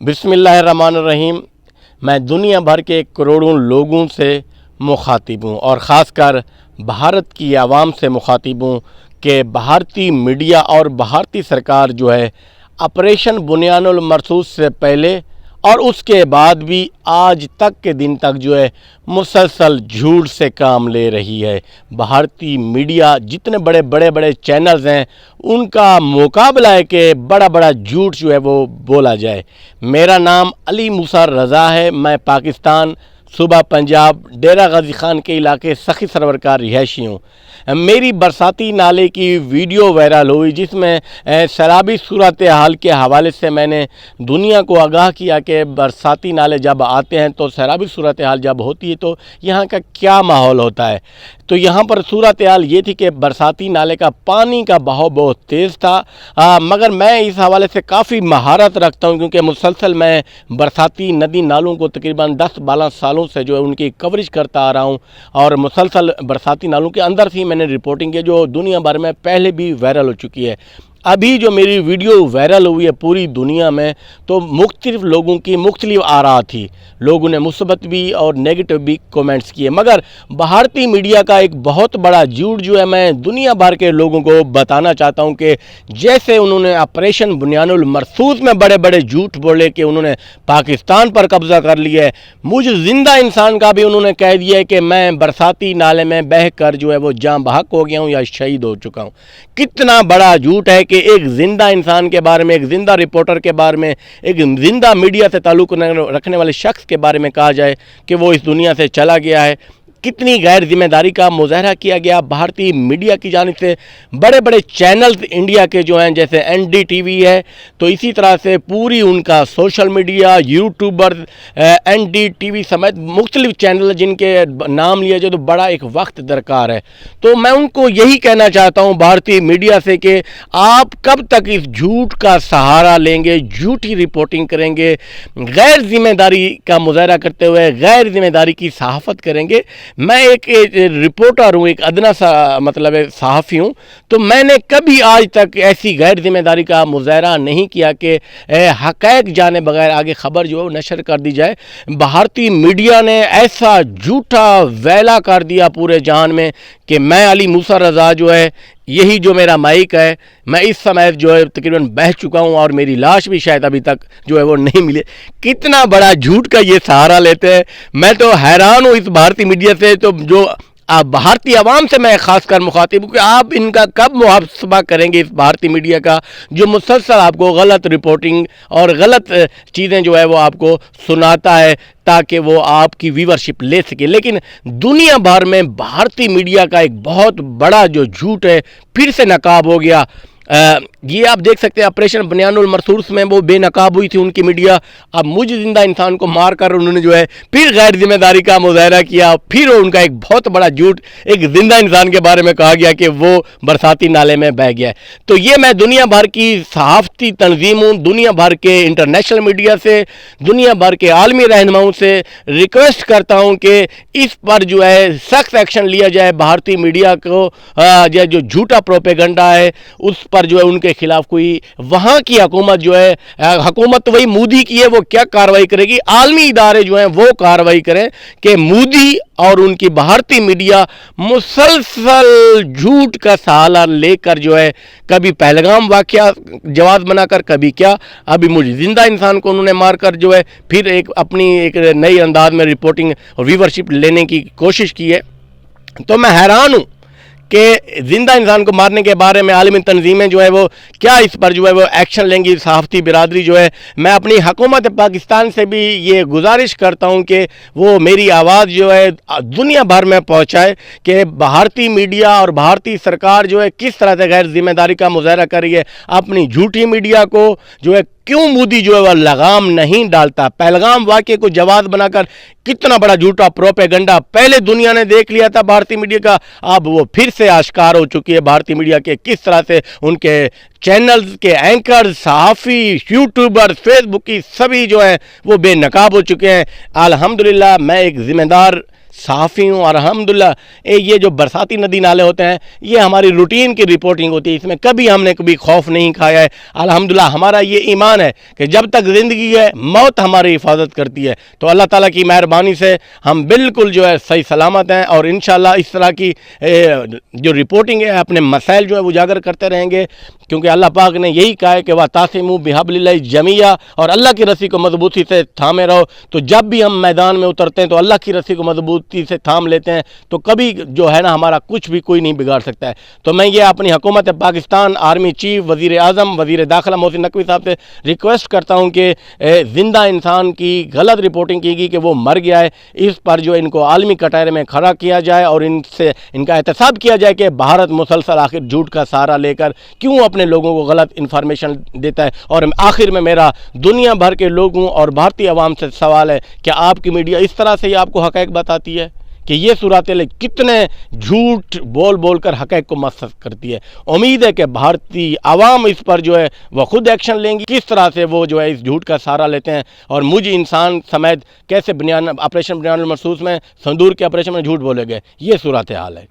بسم اللہ الرحمن الرحیم۔ میں دنیا بھر کے کروڑوں لوگوں سے مخاطب ہوں اور خاص کر بھارت کی عوام سے مخاطب ہوں کہ بھارتی میڈیا اور بھارتی سرکار جو ہے آپریشن بنیان المرصوص سے پہلے اور اس کے بعد بھی آج تک کے دن تک جو ہے مسلسل جھوٹ سے کام لے رہی ہے۔ بھارتی میڈیا جتنے بڑے چینلز ہیں ان کا مقابلہ ہے کہ بڑا جھوٹ جو ہے وہ بولا جائے۔ میرا نام علی موسیٰ رضا ہے، میں پاکستان صوبہ پنجاب ڈیرہ غازی خان کے علاقے سخی سرور کا رہائشی ہوں۔ میری برساتی نالے کی ویڈیو وائرل ہوئی جس میں سیلابی صورتحال کے حوالے سے میں نے دنیا کو آگاہ کیا کہ برساتی نالے جب آتے ہیں تو سیلابی صورتحال جب ہوتی ہے تو یہاں کا کیا ماحول ہوتا ہے۔ تو یہاں پر صورتحال یہ تھی کہ برساتی نالے کا پانی کا بہاؤ بہت تیز تھا، مگر میں اس حوالے سے کافی مہارت رکھتا ہوں کیونکہ مسلسل میں برساتی ندی نالوں کو تقریباً 10-12 سالوں سے جو ہے ان کی کوریج کرتا آ رہا ہوں اور مسلسل برساتی نالوں کے اندر سے میں نے رپورٹنگ کی جو دنیا بھر میں پہلے بھی وائرل ہو چکی ہے۔ ابھی جو میری ویڈیو وائرل ہوئی ہے پوری دنیا میں تو مختلف لوگوں کی مختلف آراء تھی، لوگوں نے مثبت بھی اور نیگیٹو بھی کومنٹس کیے، مگر بھارتی میڈیا کا ایک بہت بڑا جھوٹ جو ہے میں دنیا بھر کے لوگوں کو بتانا چاہتا ہوں کہ جیسے انہوں نے آپریشن بنیان المرصوص میں بڑے جھوٹ بولے کہ انہوں نے پاکستان پر قبضہ کر لیا ہے، مجھ زندہ انسان کا بھی انہوں نے کہہ دیا ہے کہ میں برساتی نالے میں بہہ کر جو ہے وہ جاں بحق ہو گیا ہوں یا شہید ہو چکا ہوں۔ کتنا بڑا جھوٹ ہے کہ ایک زندہ انسان کے بارے میں، ایک زندہ رپورٹر کے بارے میں، ایک زندہ میڈیا سے تعلق رکھنے والے شخص کے بارے میں کہا جائے کہ وہ اس دنیا سے چلا گیا ہے۔ کتنی غیر ذمہ داری کا مظاہرہ کیا گیا بھارتی میڈیا کی جانب سے۔ بڑے چینلز انڈیا کے جو ہیں جیسے NDTV ہے تو اسی طرح سے پوری ان کا سوشل میڈیا، یوٹیوبر NDTV سمیت مختلف چینل جن کے نام لیا جائے تو بڑا ایک وقت درکار ہے۔ تو میں ان کو یہی کہنا چاہتا ہوں بھارتی میڈیا سے کہ آپ کب تک اس جھوٹ کا سہارا لیں گے، جھوٹی رپورٹنگ کریں گے، غیر ذمہ داری کا مظاہرہ کرتے ہوئے غیر ذمہ داری کی صحافت کریں گے۔ میں ایک رپورٹر ہوں، ایک ادنا صحافی ہوں، تو میں نے کبھی آج تک ایسی غیر ذمہ داری کا مظاہرہ نہیں کیا کہ حقائق جانے بغیر آگے خبر جو ہے وہ نشر کر دی جائے۔ بھارتی میڈیا نے ایسا جھوٹا ویلا کر دیا پورے جہان میں کہ میں علی موسیٰ رضا جو ہے یہی جو میرا مائک ہے میں اس سمے جو ہے تقریباً بہہ چکا ہوں اور میری لاش بھی شاید ابھی تک جو ہے وہ نہیں ملی۔ کتنا بڑا جھوٹ کا یہ سہارا لیتے ہیں، میں تو حیران ہوں اس بھارتی میڈیا سے۔ تو جو بھارتی عوام سے میں خاص کر مخاطب ہوں کہ آپ ان کا کب محاسبہ کریں گے اس بھارتی میڈیا کا جو مسلسل آپ کو غلط رپورٹنگ اور غلط چیزیں جو ہے وہ آپ کو سناتا ہے تاکہ وہ آپ کی ویورشپ لے سکے۔ لیکن دنیا بھر میں بھارتی میڈیا کا ایک بہت بڑا جو جھوٹ ہے پھر سے نقاب ہو گیا۔ یہ آپ دیکھ سکتے ہیں آپریشن بنیان المرصوص میں وہ بے نقاب ہوئی تھی ان کی میڈیا، اب مجھ زندہ انسان کو مار کر انہوں نے جو ہے پھر غیر ذمہ داری کا مظاہرہ کیا، پھر ان کا ایک بہت بڑا جھوٹ ایک زندہ انسان کے بارے میں کہا گیا کہ وہ برساتی نالے میں بہہ گیا ہے۔ تو یہ میں دنیا بھر کی صحافتی تنظیموں، دنیا بھر کے انٹرنیشنل میڈیا سے، دنیا بھر کے عالمی رہنماؤں سے ریکویسٹ کرتا ہوں کہ اس پر جو ہے سخت ایکشن لیا جائے۔ بھارتی میڈیا کو جو جھوٹا پروپیگنڈا ہے اس پر جو ہے ان کے خلاف کوئی وہاں کی حکومت جو ہے، حکومت وہی مودی کی ہے، وہ کیا کارروائی کرے گی، عالمی ادارے جو ہیں وہ کارروائی کریں کہ مودی اور ان کی بھارتی میڈیا مسلسل جھوٹ کا سہارا لے کر جو ہے کبھی پہلگام واقعہ جواز بنا کر، کبھی کیا، ابھی مجھے زندہ انسان کو انہوں نے مار کر جو ہے پھر اپنی ایک نئی انداز میں رپورٹنگ اور ویورشپ لینے کی کوشش کی ہے۔ تو میں حیران ہوں کہ زندہ انسان کو مارنے کے بارے میں عالمی تنظیمیں جو ہے وہ کیا اس پر جو ہے وہ ایکشن لیں گی۔ صحافتی برادری جو ہے، میں اپنی حکومت پاکستان سے بھی یہ گزارش کرتا ہوں کہ وہ میری آواز جو ہے دنیا بھر میں پہنچائے کہ بھارتی میڈیا اور بھارتی سرکار جو ہے کس طرح سے غیر ذمہ داری کا مظاہرہ کر رہی ہے۔ اپنی جھوٹی میڈیا کو جو ہے کیوں مودی جو ہے وہ لگام نہیں ڈالتا، پہلگام واقعے کو جواز بنا کر کتنا بڑا جھوٹا پروپیگنڈا پہلے دنیا نے دیکھ لیا تھا بھارتی میڈیا کا، اب وہ پھر سے آشکار ہو چکی ہے بھارتی میڈیا کے کس طرح سے ان کے چینلز کے اینکر، صحافی، یوٹیوبر، فیس بک کی سبھی جو ہیں وہ بے نقاب ہو چکے ہیں۔ الحمدللہ میں ایک ذمہ دار صحافی ہوں اور الحمدللہ یہ جو برساتی ندی نالے ہوتے ہیں یہ ہماری روٹین کی رپورٹنگ ہوتی ہے، اس میں کبھی ہم نے کبھی خوف نہیں کھایا ہے۔ الحمدللہ ہمارا یہ ایمان ہے کہ جب تک زندگی ہے موت ہماری حفاظت کرتی ہے، تو اللہ تعالیٰ کی مہربانی سے ہم بالکل جو ہے صحیح سلامت ہیں، اور انشاءاللہ اس طرح کی جو رپورٹنگ ہے اپنے مسائل جو ہے اجاگر کرتے رہیں گے، کیونکہ اللہ پاک نے یہی کہا ہے کہ وَتَعْتَصِمُوا بِحَبْلِ اللَّهِ جَمِيعًا، اور اللہ کی رسی کو مضبوطی سے تھامے رہو۔ تو جب بھی ہم میدان میں اترتے ہیں تو اللہ کی رسی کو مضبوطی سے تھام لیتے ہیں، تو کبھی جو ہے نا ہمارا کچھ بھی کوئی نہیں بگاڑ سکتا ہے۔ تو میں یہ اپنی حکومت پاکستان، آرمی چیف، وزیر اعظم، وزیر داخلہ محسن نقوی صاحب سے ریکویسٹ کرتا ہوں کہ زندہ انسان کی غلط رپورٹنگ کی گئی کہ وہ مر گیا ہے، اس پر جو ان کو عالمی کٹہرے میں کھڑا کیا جائے اور ان کا احتساب کیا جائے کہ بھارت مسلسل آخر جھوٹ کا سہارا لے کر کیوں اپنے لوگوں کو غلط انفارمیشن دیتا ہے۔ اور آخر میں میرا دنیا بھر کے لوگوں اور بھارتی عوام سے سوال ہے کہ آپ کی میڈیا اس طرح سے ہی آپ کو حقائق بتاتی ہے کہ یہ صورتحال کتنے جھوٹ بول بول کر حقائق کو مسخ کرتی ہے۔ امید ہے کہ بھارتی عوام اس پر جو ہے وہ خود ایکشن لیں گی، کس طرح سے وہ جو ہے اس جھوٹ کا سہارا لیتے ہیں اور مجھ انسان سمیت کیسے آپریشن بنیان المرصوص میں، سندور کے آپریشن میں جھوٹ بولے گئے، یہ صورتحال ہے۔